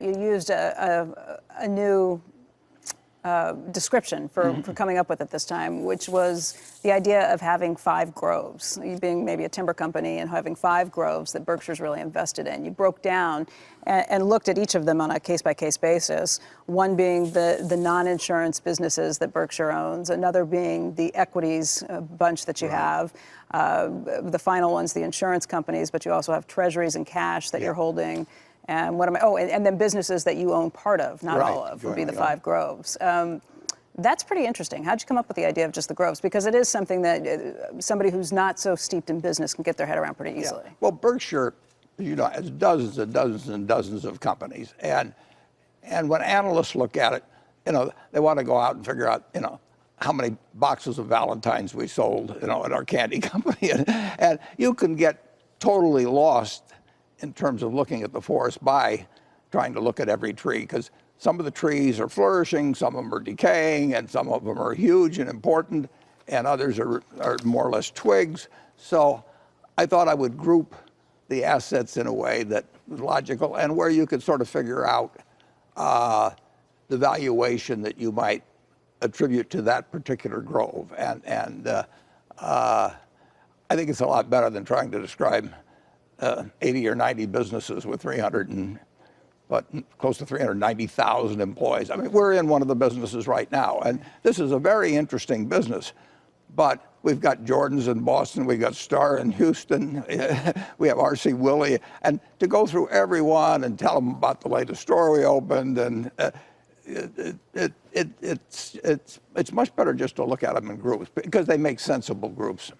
You used a new description for coming up with it this time, which was the idea of having 5 groves. You being maybe a timber company and having 5 groves that Berkshire's really invested in. You broke down and looked at each of them on a case-by-case basis, one being the non-insurance businesses that Berkshire owns, another being the equities bunch that you have. The final one's the insurance companies, but you also have treasuries and cash that you're holding. And what am I? Oh, and then businesses that you own part of, not all of, would be the 5 groves. That's pretty interesting. How'd you come up with the idea of just the groves? Because it is something that somebody who's not so steeped in business can get their head around pretty easily. Yeah. Well, Berkshire, has dozens and dozens and dozens of companies, and when analysts look at it, they want to go out and figure out, how many boxes of Valentines we sold, at our candy company, and you can get totally lost in terms of looking at the forest by trying to look at every tree, because some of the trees are flourishing, some of them are decaying, and some of them are huge and important, and others are more or less twigs. So I thought I would group the assets in a way that was logical and where you could sort of figure out the valuation that you might attribute to that particular grove. And I think it's a lot better than trying to describe 80 or 90 businesses with close to 390,000 employees. I mean, we're in one of the businesses right now, and this is a very interesting business. But we've got Jordan's in Boston, we've got Star in Houston, we have R.C. Willey, and to go through every one and tell them about the latest store we opened, and it's much better just to look at them in groups because they make sensible groups.